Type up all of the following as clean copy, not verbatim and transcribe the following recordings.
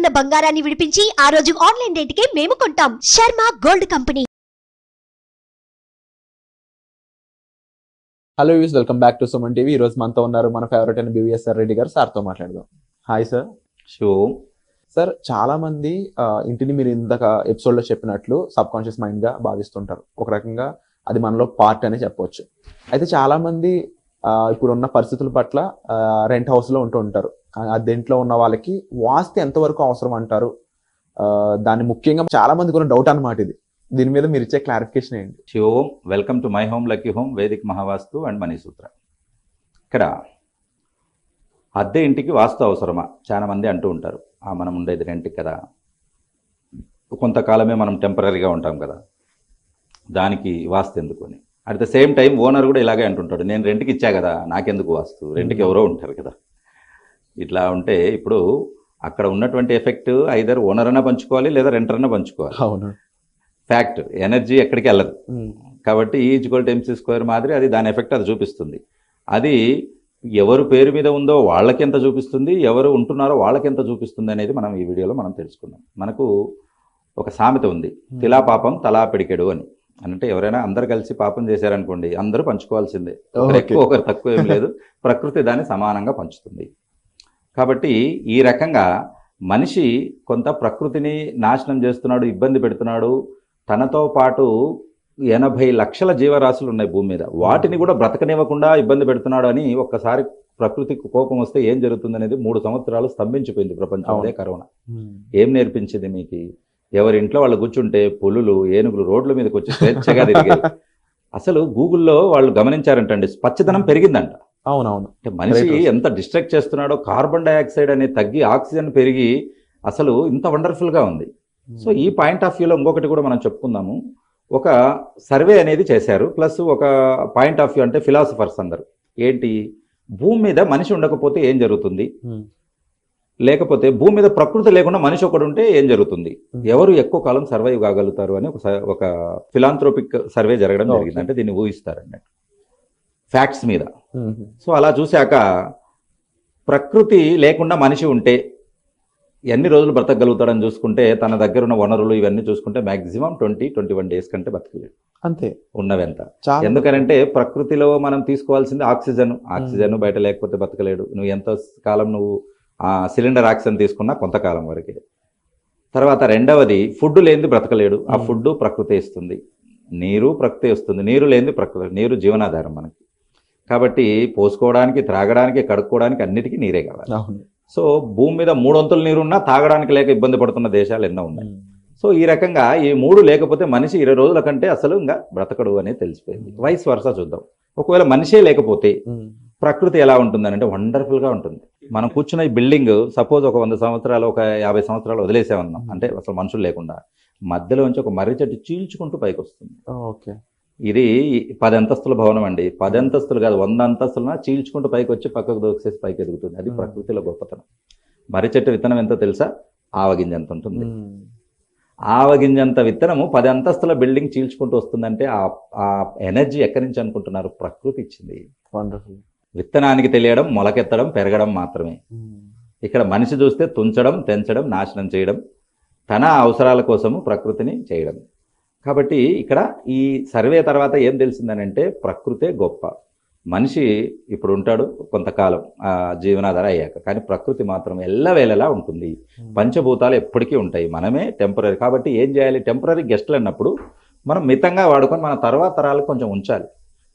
ఉన్న బంగారాన్ని విడిపించి ఆ రోజు ఆన్లైన్ రేటుకే మేము కొంటాం. Sharma gold company. Hello views, welcome back to Suman TV. ఈ రోజు మనతో ఉన్నారు మన ఫేవరెట్ అయిన బివిఎస్ఆర్ రెడ్డి గారు. సార్తో మాట్లాడదాం. Hi sir. సార్, చాలా మంది ఇంటిని మీరు ఇందాక ఎపిసోడ్ లో చెప్పినట్లు సబ్ కాన్షియస్ మైండ్ గా భావిస్తుంటారు. ఒక రకంగా అది మనలో పార్ట్ అనే చెప్పవచ్చు. అయితే చాలా మంది ఇప్పుడున్న పరిస్థితుల పట్ల రెంట్ హౌస్ లో ఉంటూ ఉంటారు. అద్దెంట్లో ఉన్న వాళ్ళకి వాస్తు ఎంతవరకు అవసరం అంటారు? దాన్ని ముఖ్యంగా చాలా మందికి ఉన్న డౌట్ అన్నమాట ఇది. దీని మీద మీరు ఇచ్చే క్లారిఫికేషన్ ఏంటి? శివోం, welcome to my home lucky home, Vedic Mahavastu and money sutra. ఇక్కడ అద్దె ఇంటికి వాస్తు అవసరమా చాలా మంది అంటూ ఉంటారు. మనం ఉండేది రెంట్కి కదా, కొంతకాలమే మనం టెంపరీగా ఉంటాం కదా, దానికి వాస్తు ఎందుకు అని. At the same time owner కూడా ఇలాగే అంటుంటాడు, నేను రెంట్కి ఇచ్చా కదా, నాకెందుకు వాస్తు, రెంట్కి ఎవరో ఉంటారు కదా. ఇట్లా ఉంటే ఇప్పుడు అక్కడ ఉన్నటువంటి ఎఫెక్ట్ ఐదర్ ఓనర్ అన్నా పంచుకోవాలి లేదా రెంటర్ అన్నా పంచుకోవాలి. అవును, ఫ్యాక్ట్. ఎనర్జీ ఎక్కడికి వెళ్ళదు కాబట్టి E=MC² మాదిరి అది దాని ఎఫెక్ట్ అది చూపిస్తుంది. అది ఎవరు పేరు మీద ఉందో వాళ్ళకి ఎంత చూపిస్తుంది, ఎవరు ఉంటున్నారో వాళ్ళకి ఎంత చూపిస్తుంది అనేది మనం ఈ వీడియోలో మనం తెలుసుకుందాం. మనకు ఒక సామెత ఉంది, తిలా పాపం తలా పిడికెడు అని. అంటే ఎవరైనా అందరు కలిసి పాపం చేశారనుకోండి, అందరూ పంచుకోవాల్సిందే, ఒకరు ఎక్కువ ఒకరు తక్కువ ఏం లేదు, ప్రకృతి దాన్ని సమానంగా పంచుతుంది. కాబట్టి ఈ రకంగా మనిషి కొంత ప్రకృతిని నాశనం చేస్తున్నాడు, ఇబ్బంది పెడుతున్నాడు. తనతో పాటు 80 లక్షల జీవరాశులు ఉన్నాయి భూమి మీద, వాటిని కూడా బ్రతకనివ్వకుండా ఇబ్బంది పెడుతున్నాడు అని ఒక్కసారి ప్రకృతికి కోపం వస్తే ఏం జరుగుతుంది అనేది 3 సంవత్సరాలు స్తంభించిపోయింది ప్రపంచం. అదే కరోనా. ఏం నేర్పించింది మీకు? ఎవరి ఇంట్లో వాళ్ళు కూర్చుంటే పులులు, ఏనుగులు రోడ్ల మీదకి వచ్చి స్వేచ్ఛగా తిరిగాయి. అసలు గూగుల్లో వాళ్ళు గమనించారంటండి, పచ్చదనం పెరిగిందంట. అవునవును. అంటే మనిషి ఎంత డిస్ట్రాక్ట్ చేస్తున్నాడో, కార్బన్ డైఆక్సైడ్ అనేది తగ్గి ఆక్సిజన్ పెరిగి అసలు ఇంత వండర్ఫుల్గా ఉంది. సో ఈ పాయింట్ ఆఫ్ వ్యూలో ఇంకొకటి కూడా మనం చెప్పుకుందాము. ఒక సర్వే అనేది చేశారు, ప్లస్ ఒక పాయింట్ ఆఫ్ వ్యూ అంటే ఫిలాసఫర్స్ అందరు ఏంటి, భూమి మీద మనిషి ఉండకపోతే ఏం జరుగుతుంది, లేకపోతే భూమి మీద ప్రకృతి లేకుండా మనిషి ఒకడు ఉంటే ఏం జరుగుతుంది, ఎవరు ఎక్కువ కాలం సర్వైవ్ కాగలుగుతారు అని ఒక ఫిలాంథ్రోపిక్ సర్వే జరగడం జరిగింది. అంటే దీన్ని ఊహిస్తారన్నట్టు ఫ్యాక్ట్స్ మీద. సో అలా చూశాక ప్రకృతి లేకుండా మనిషి ఉంటే ఎన్ని రోజులు బ్రతకగలుగుతాడని చూసుకుంటే, తన దగ్గర ఉన్న వనరులు ఇవన్నీ చూసుకుంటే మ్యాక్సిమం 20-21 డేస్ కంటే బతకలేడు. అంతే ఉన్నవెంత. ఎందుకనంటే ప్రకృతిలో మనం తీసుకోవాల్సింది ఆక్సిజన్ బయట లేకపోతే బతకలేడు. నువ్వు ఎంత కాలం నువ్వు సిలిండర్ ఆక్సిజన్ తీసుకున్నా కొంతకాలం వరకే. తర్వాత రెండవది, ఫుడ్ లేనిది బ్రతకలేడు, ఆ ఫుడ్ ప్రకృతి ఇస్తుంది. నీరు ప్రకృతి ఇస్తుంది, నీరు లేనిది ప్రకృతి. నీరు జీవనాధారం మనకి. కాబట్టి పోసుకోవడానికి, త్రాగడానికి, కడుక్కోవడానికి అన్నిటికీ నీరే కావాలి. సో భూమి మీద 3 వంతుల నీరున్నా తాగడానికి లేక ఇబ్బంది పడుతున్న దేశాలు ఎన్నో ఉన్నాయి. సో ఈ రకంగా ఈ 3 లేకపోతే మనిషి 20 రోజుల కంటే అసలు ఇంకా బ్రతకడు అనేది తెలిసిపోయింది. వైస్ వర్సా చూద్దాం. ఒకవేళ మనిషే లేకపోతే ప్రకృతి ఎలా ఉంటుందని అంటే వండర్ఫుల్గా ఉంటుంది. మనం కూర్చున్న ఈ బిల్డింగ్ సపోజ్ ఒక 100 సంవత్సరాలు, ఒక 50 సంవత్సరాలు వదిలేసామన్నాం అంటే, అసలు మనుషులు లేకుండా మధ్యలో నుంచి ఒక మర్రి చెట్టు చీల్చుకుంటూ పైకి వస్తుంది. ఓకే, ఇది 10 అంతస్తుల భవనం అండి. 10 అంతస్తులు కాదు, 100 అంతస్తులన చీల్చుకుంటూ పైకి వచ్చి పక్కకు దోసేసి పైకి ఎదుగుతుంది. అది ప్రకృతిలో గొప్పతనం. మర్రి చెట్టు విత్తనం ఎంతో తెలుసా? ఆవగింజంత ఉంటుంది. ఆవగింజంత విత్తనము 10 అంతస్తుల బిల్డింగ్ చీల్చుకుంటూ వస్తుందంటే ఆ ఎనర్జీ ఎక్కడి నుంచి అనుకుంటున్నారు? ప్రకృతి ఇచ్చింది. వండర్ఫుల్. విత్తనానికి తెలియడం, మొలకెత్తడం, పెరగడం మాత్రమే. ఇక్కడ మనిషి చూస్తే తుంచడం, తెంచడం, నాశనం చేయడం, తన అవసరాల కోసము ప్రకృతిని చేయడం. కాబట్టి ఇక్కడ ఈ సర్వే తర్వాత ఏం తెలిసిందనంటే, ప్రకృతే గొప్ప. మనిషి ఇప్పుడు ఉంటాడు కొంతకాలం జీవనాధార అయ్యాక, కానీ ప్రకృతి మాత్రం ఎల్లవేళలా ఉంటుంది. పంచభూతాలు ఎప్పటికీ ఉంటాయి, మనమే టెంపరీ. కాబట్టి ఏం చేయాలి? టెంపరీ గెస్ట్లు అన్నప్పుడు మనం మితంగా వాడుకొని మన తర్వాత తరాలకు కొంచెం ఉంచాలి.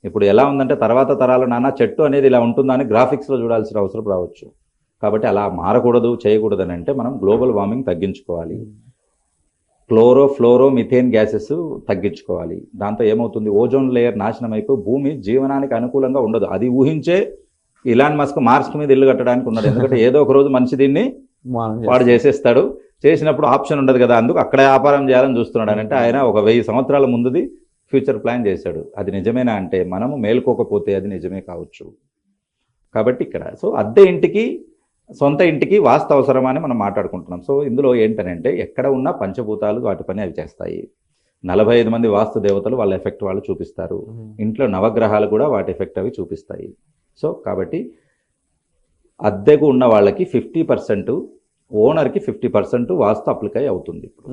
ఇప్పుడు ఎలా ఉందంటే, తర్వాత తరాలు నాన్న చెట్టు అనేది ఇలా ఉంటుందని గ్రాఫిక్స్లో చూడాల్సిన అవసరం రావచ్చు. కాబట్టి అలా మారకూడదు, చేయకూడదు అని అంటే మనం గ్లోబల్ వార్మింగ్ తగ్గించుకోవాలి, ఫ్లోరో మిథేన్ గ్యాసెస్ తగ్గించుకోవాలి. దాంతో ఏమవుతుంది? ఓజోన్ లేయర్ నాశనం అయిపోయి భూమి జీవనానికి అనుకూలంగా ఉండదు. అది ఊహించే ఇలాన్ మస్క్ మార్స్ మీద ఇల్లు కట్టడానికి ఉన్నాడు. ఎందుకంటే ఏదో ఒక రోజు మనిషి దీన్ని వాడు చేసేస్తాడు. చేసినప్పుడు ఆప్షన్ ఉండదు కదా, అందుకు అక్కడ వ్యాపారం చేయాలని చూస్తున్నాడు. అని అంటే ఆయన ఒక 1000 సంవత్సరాల ముందుది ఫ్యూచర్ ప్లాన్ చేశాడు. అది నిజమేనా అంటే మనము మేల్కోకపోతే అది నిజమే కావచ్చు. కాబట్టి ఇక్కడ సో అద్దె ఇంటికి, సొంత ఇంటికి వాస్తు అవసరమని మనం మాట్లాడుకుంటున్నాం. సో ఇందులో ఏంటనంటే, ఎక్కడ ఉన్న పంచభూతాలు వాటి పని అవి చేస్తాయి. 45 మంది వాస్తు దేవతలు వాళ్ళ ఎఫెక్ట్ వాళ్ళు చూపిస్తారు. ఇంట్లో నవగ్రహాలు కూడా వాటి ఎఫెక్ట్ అవి చూపిస్తాయి. సో కాబట్టి అద్దెకు ఉన్న వాళ్ళకి 50% ఓనర్కి 50% వాస్తు అప్లికై అవుతుంది ఇప్పుడు.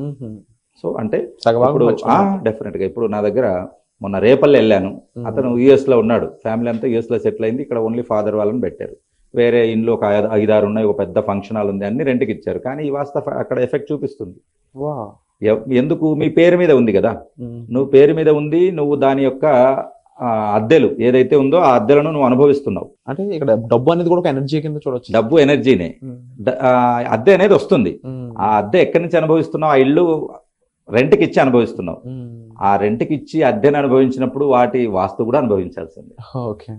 సో అంటే సగభాగం ఇప్పుడు పంచుకున్నట్టు. డెఫినెట్గా ఇప్పుడు నా దగ్గర మొన్న రేపల్లి వెళ్ళాను, అతను యుఎస్లో ఉన్నాడు, ఫ్యామిలీ అంతా యుఎస్లో సెటిల్ అయింది, ఇక్కడ ఓన్లీ ఫాదర్ వాళ్ళని పెట్టారు, వేరే ఇంట్లో ఒక 5-6 ఉన్నాయి, ఒక పెద్ద ఫంక్షన్ హాల్ ఉంది, అన్ని రెంట్కి ఇచ్చారు. కానీ ఈ వాస్తు అక్కడ ఎఫెక్ట్ చూపిస్తుంది. ఎందుకు? మీ పేరు మీద ఉంది కదా, నువ్వు పేరు మీద ఉంది, నువ్వు దాని యొక్క అద్దెలు ఏదైతే ఉందో ఆ అద్దెలను నువ్వు అనుభవిస్తున్నావు. అంటే ఇక్కడ డబ్బు అనేది కూడా ఒక ఎనర్జీ కింద చూడొచ్చు. డబ్బు ఎనర్జీనే, అద్దె అనేది వస్తుంది. ఆ అద్దె ఎక్కడి నుంచి అనుభవిస్తున్నావు? ఆ ఇల్లు రెంట్కి ఇచ్చి అనుభవిస్తున్నావు. ఆ రెంట్కి ఇచ్చి అద్దెను అనుభవించినప్పుడు వాటి వాస్తు కూడా అనుభవించాల్సిందే. ఓకే,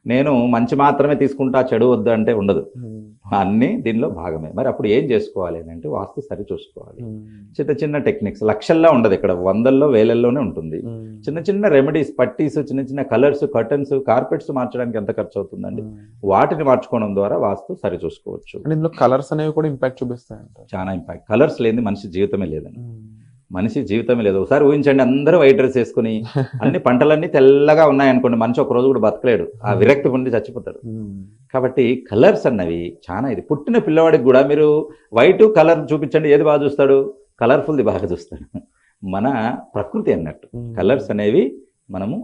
నేను మంచి మాత్రమే తీసుకుంటా, చెడు వద్దు అంటే ఉండదు, అన్నీ దీనిలో భాగమే. మరి అప్పుడు ఏం చేసుకోవాలి అని అంటే వాస్తు సరి చూసుకోవాలి. చిన్న చిన్న టెక్నిక్స్, లక్షల్లో ఉండదు, ఇక్కడ వందల్లో వేలల్లోనే ఉంటుంది. చిన్న చిన్న రెమెడీస్, పట్టీస్, చిన్న చిన్న కలర్స్, కర్టన్స్, కార్పెట్స్ మార్చడానికి ఎంత ఖర్చు అవుతుందండి? వాటిని మార్చుకోవడం ద్వారా వాస్తు సరి చూసుకోవచ్చు. ఇందులో కలర్స్ అనేవి కూడా ఇంపాక్ట్ చూపిస్తాయంట. చాలా ఇంపాక్ట్. కలర్స్ లేని మనిషి జీవితమే లేదండి, మనిషి జీవితమే లేదు. ఒకసారి ఊహించండి, అందరూ వైట్ డ్రెస్ వేసుకుని అన్ని పంటలన్నీ తెల్లగా ఉన్నాయనుకోండి, మనిషి ఒక రోజు కూడా బతకలేడు, ఆ విరక్తి పొంది చచ్చిపోతాడు. కాబట్టి కలర్స్ అన్నవి చాలా ఇది. పుట్టిన పిల్లవాడికి కూడా మీరు వైట్ కలర్ చూపించండి, ఏది బాగా చూస్తాడు? కలర్ఫుల్ది బాగా చూస్తాడు. మన ప్రకృతి అన్నట్టు కలర్స్ అనేవి మనము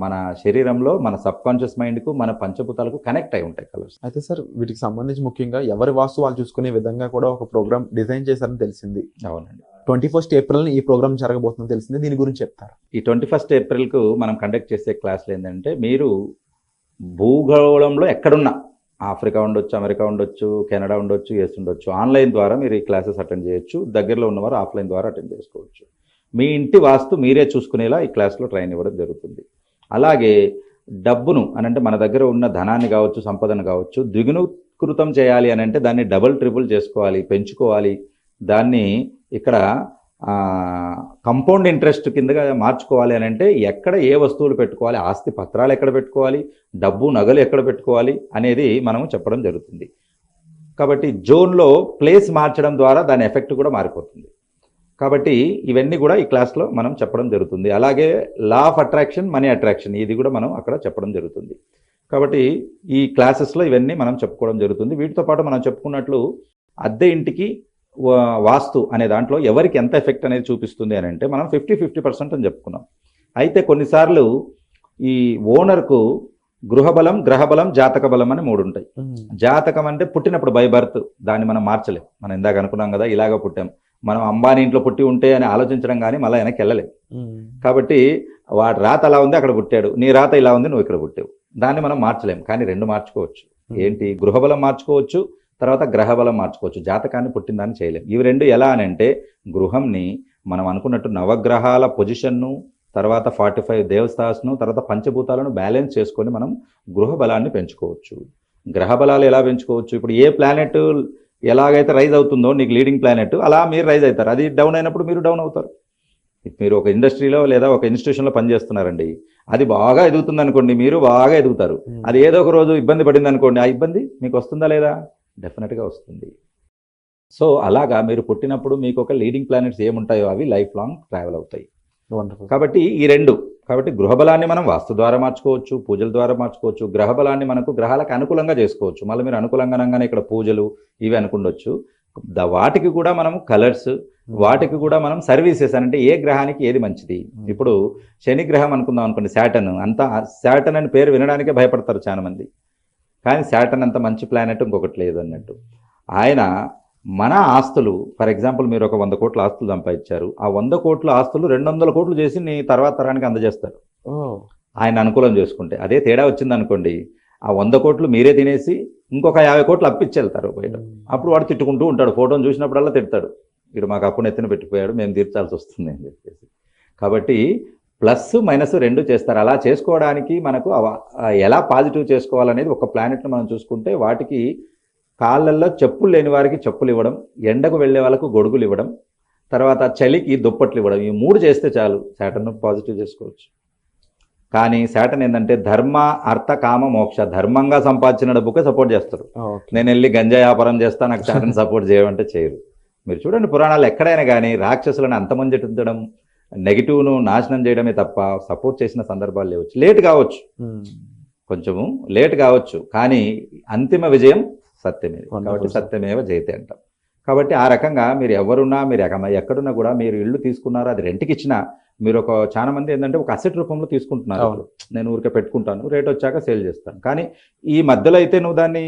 మన శరీరంలో, మన సబ్ కాన్షియస్ మైండ్కు, మన పంచభూతాలకు కనెక్ట్ అయి ఉంటాయి కలర్స్. అయితే సార్, వీటికి సంబంధించి ముఖ్యంగా ఎవరి వాస్తు వాళ్ళు చూసుకునే విధంగా కూడా ఒక ప్రోగ్రామ్ డిజైన్ చేశారని తెలిసింది. అవునండి, 21st April ఈ ప్రోగ్రామ్ జరగబోతుందని తెలిసింది. దీని గురించి చెప్తారు? ఈ 21st Aprilకు మనం కండక్ట్ చేసే క్లాసులు ఏంటంటే, మీరు భూగోళంలో ఎక్కడున్నా, ఆఫ్రికా ఉండొచ్చు, అమెరికా ఉండొచ్చు, కెనడా ఉండొచ్చు, యుఎస్ ఉండొచ్చు, ఆన్లైన్ ద్వారా మీరు ఈ క్లాసెస్ అటెండ్ చేయొచ్చు. దగ్గరలో ఉన్నవారు ఆఫ్లైన్ ద్వారా అటెండ్ చేసుకోవచ్చు. మీ ఇంటి వాస్తు మీరే చూసుకునేలా ఈ క్లాస్లో ట్రైన్ ఇవ్వడం జరుగుతుంది. అలాగే డబ్బును అంటే మన దగ్గర ఉన్న ధనాన్ని కావచ్చు, సంపదను కావచ్చు, ద్విగుణీకృతం చేయాలి అని అంటే దాన్ని డబుల్ ట్రిపుల్ చేసుకోవాలి, పెంచుకోవాలి. దాన్ని ఇక్కడ కంపౌండ్ ఇంట్రెస్ట్ కిందగా మార్చుకోవాలి అని అంటే ఎక్కడ ఏ వస్తువులు పెట్టుకోవాలి, ఆస్తి పత్రాలు ఎక్కడ పెట్టుకోవాలి, డబ్బు నగలు ఎక్కడ పెట్టుకోవాలి అనేది మనము చెప్పడం జరుగుతుంది. కాబట్టి జోన్లో ప్లేస్ మార్చడం ద్వారా దాని ఎఫెక్ట్ కూడా మారిపోతుంది. కాబట్టి ఇవన్నీ కూడా ఈ క్లాస్లో మనం చెప్పడం జరుగుతుంది. అలాగే law of attraction, money attraction, ఇది కూడా మనం అక్కడ చెప్పడం జరుగుతుంది. కాబట్టి ఈ క్లాసెస్లో ఇవన్నీ మనం చెప్పుకోవడం జరుగుతుంది. వీటితో పాటు మనం చెప్పుకున్నట్లు అద్దె ఇంటికి వాస్తు అనే దాంట్లో ఎవరికి ఎంత ఎఫెక్ట్ అనేది చూపిస్తుంది అని అంటే మనం 50-50% అని చెప్పుకున్నాం. అయితే కొన్నిసార్లు ఈ ఓనర్కు గృహబలం, గ్రహబలం, జాతక బలం అని 3 ఉంటాయి. జాతకం అంటే పుట్టినప్పుడు బై బర్త్, దాన్ని మనం మార్చలేం. మనం ఇందాక అనుకున్నాం కదా, ఇలాగ పుట్టాం, మనం అంబానీ ఇంట్లో పుట్టి ఉంటే అని ఆలోచించడం కానీ మళ్ళీ వెనక్కి వెళ్ళలేం. కాబట్టి వాడి రాత అలా ఉంది, అక్కడ పుట్టాడు, నీ రాత ఇలా ఉంది, నువ్వు ఇక్కడ పుట్టావు, దాన్ని మనం మార్చలేం. కానీ 2 మార్చుకోవచ్చు. ఏంటి? గృహబలం మార్చుకోవచ్చు, తర్వాత గ్రహబలం మార్చుకోవచ్చు. జాతకాన్ని పుట్టిందాన్ని చేయలేం. ఇవి 2 ఎలా అని అంటే, గృహంని మనం అనుకున్నట్టు నవగ్రహాల పొజిషన్ను, తర్వాత 45 దేవస్థాస్ను, తర్వాత పంచభూతాలను బ్యాలెన్స్ చేసుకొని మనం గృహ బలాన్ని పెంచుకోవచ్చు. గ్రహ బలాలు ఎలా పెంచుకోవచ్చు? ఇప్పుడు ఏ ప్లానెట్ ఎలాగైతే రైజ్ అవుతుందో, నీకు లీడింగ్ ప్లానెట్, అలా మీరు రైజ్ అవుతారు. అది డౌన్ అయినప్పుడు మీరు డౌన్ అవుతారు. మీరు ఒక ఇండస్ట్రీలో లేదా ఒక ఇన్స్టిట్యూషన్లో పనిచేస్తున్నారండి, అది బాగా ఎదుగుతుంది అనుకోండి, మీరు బాగా ఎదుగుతారు. అది ఏదో ఒక రోజు ఇబ్బంది పడింది అనుకోండి, ఆ ఇబ్బంది మీకు వస్తుందా లేదా? డెఫినెట్గా వస్తుంది. సో అలాగా మీరు పుట్టినప్పుడు మీకు ఒక లీడింగ్ ప్లానెట్స్ ఏముంటాయో అవి లైఫ్ లాంగ్ ట్రావెల్ అవుతాయి. కాబట్టి ఈ 2, కాబట్టి గృహబలాన్ని మనం వాస్తు ద్వారా మార్చుకోవచ్చు, పూజల ద్వారా మార్చుకోవచ్చు. గ్రహబలాన్ని మనకు గ్రహాలకు అనుకూలంగా చేసుకోవచ్చు. మళ్ళీ మీరు అనుకూలంగా అనగానే ఇక్కడ పూజలు ఇవి అనుకుండొచ్చు. వాటికి కూడా మనం కలర్స్, వాటికి కూడా మనం సర్వీసెస్ అంటే ఏ గ్రహానికి ఏది మంచిది. ఇప్పుడు శని గ్రహం అనుకుందాం అనుకోండి, శాటర్న్. శాటర్న్ అని పేరు వినడానికే భయపడతారు చాలా మంది. కానీ శాటర్న్ అంత మంచి ప్లానెట్ ఇంకొకటి లేదు అన్నట్టు. ఆయన మన ఆస్తులు, ఫర్ ఎగ్జాంపుల్ మీరు ఒక 100 కోట్ల ఆస్తులు సంపాదించారు, ఆ 100 కోట్ల ఆస్తులు 200 కోట్లు చేసి నీ తర్వాత తరానికి అందజేస్తారు ఆయన అనుకూలం చేసుకుంటే. అదే తేడా వచ్చింది అనుకోండి, ఆ 100 కోట్లు మీరే తినేసి ఇంకొక 50 కోట్లు అప్పిచ్చేళ్తారు బయట. అప్పుడు వాడు తిట్టుకుంటూ ఉంటాడు, ఫోటోను చూసినప్పుడల్లా తిడతాడు, వీడు మాకు అప్పును ఎత్తున పెట్టిపోయాడు, మేము తీర్చాల్సి వస్తుంది అని చెప్పేసి. కాబట్టి ప్లస్ మైనస్ 2 చేస్తారు. అలా చేసుకోవడానికి మనకు ఎలా పాజిటివ్ చేసుకోవాలనేది ఒక ప్లానెట్ను మనం చూసుకుంటే, వాటికి కాళ్ళల్లో చెప్పులు లేని వారికి చెప్పులు ఇవ్వడం, ఎండకు వెళ్ళే వాళ్ళకు గొడుగులు ఇవ్వడం, తర్వాత చలికి దుప్పట్లు ఇవ్వడం, ఈ 3 చేస్తే చాలు శాటర్న్ పాజిటివ్ చేసుకోవచ్చు. కానీ శాటర్న్ ఏంటంటే ధర్మ, అర్థ, కామ, మోక్ష, ధర్మంగా సంపాదించిన డబ్బుకే సపోర్ట్ చేస్తారు. నేను వెళ్ళి గంజా వ్యాపారం చేస్తా, నాకు శాటర్న్ సపోర్ట్ చేయమంటే చేయరు. మీరు చూడండి పురాణాలు ఎక్కడైనా కానీ రాక్షసులను అంతమందించడం, నెగిటివ్ను నాశనం చేయడమే తప్ప సపోర్ట్ చేసిన సందర్భాలు లేవచ్చు. లేట్ కావచ్చు, కొంచెము లేట్ కావచ్చు, కానీ అంతిమ విజయం సత్యమే. కాబట్టి సత్యమేవ జయతే అంటాం. కాబట్టి ఆ రకంగా మీరు ఎవరున్నా మీరు ఎక్కడున్నా కూడా మీరు ఇల్లు తీసుకున్నారో అది రెంట్కి ఇచ్చినా మీరు చాలా మంది ఏంటంటే ఒక అసెట్ రూపంలో తీసుకుంటున్నారు. అవును. నేను ఊరికే పెట్టుకుంటాను, రేట్ వచ్చాక సేల్ చేస్తాను. కానీ ఈ మధ్యలో అయితే నువ్వు దాన్ని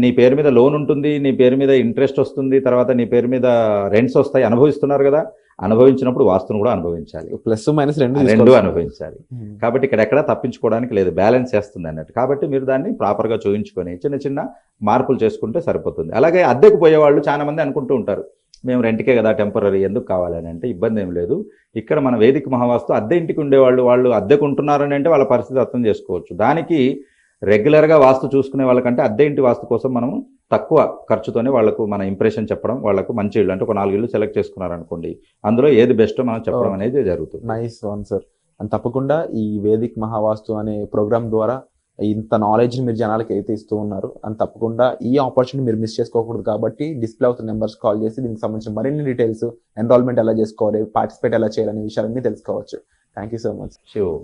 నీ పేరు మీద లోన్ ఉంటుంది, నీ పేరు మీద ఇంట్రెస్ట్ వస్తుంది, తర్వాత నీ పేరు మీద రెంట్స్ వస్తాయి, అనుభవిస్తున్నారు కదా. అనుభవించినప్పుడు వాస్తును కూడా అనుభవించాలి, ప్లస్ మైనస్ రెండు రెండు అనుభవించాలి. కాబట్టి ఇక్కడెక్కడ తప్పించుకోవడానికి లేదు, బ్యాలెన్స్ చేస్తుంది అన్నట్టు. కాబట్టి మీరు దాన్ని ప్రాపర్గా చూయించుకొని చిన్న చిన్న మార్పులు చేసుకుంటే సరిపోతుంది. అలాగే అద్దెకు పోయేవాళ్ళు చాలా మంది అనుకుంటూ ఉంటారు, మేము రెంట్కే కదా టెంపరీ ఎందుకు కావాలని. అంటే ఇబ్బంది ఏం లేదు. ఇక్కడ మన వేదిక మహావాస్తు అద్దె ఇంటికి ఉండేవాళ్ళు, వాళ్ళు అద్దెకు ఉంటున్నారని అంటే వాళ్ళ పరిస్థితి అర్థం చేసుకోవచ్చు. దానికి రెగ్యులర్గా వాస్తు చూసుకునే వాళ్ళకంటే అద్దె ఇంటి వాస్తు కోసం మనం తక్కువ ఖర్చుతోనే వాళ్ళకు మన ఇంప్రెషన్ చెప్పడం, వాళ్ళకు మంచి ఇల్లు అంటే ఒక 4 ఇళ్ళు సెలెక్ట్ చేసుకున్నారనుకోండి, అందులో ఏది బెస్టో మనం చెప్పడం అనేది జరుగుతుంది. Nice one sir. అండ్ తప్పకుండా ఈ వేదిక్ మహావాస్తు అనే ప్రోగ్రామ్ ద్వారా ఇంత నాలెడ్జ్ని మీరు జనాలకి అయితే ఇస్తూ ఉన్నారు. అండ్ తప్పకుండా ఈ ఆపర్చునిటీ మీరు మిస్ చేసుకోకూడదు. కాబట్టి డిస్ప్లే అవుతున్న నెంబర్స్ కాల్ చేసి దీనికి సంబంధించిన మరిన్ని డీటెయిల్స్, ఎన్రోల్మెంట్ ఎలా చేసుకోవాలి, పార్టిసిపేట్ ఎలా చేయాలనే విషయాలన్నీ తెలుసుకోవచ్చు. Thank you so much. Sure.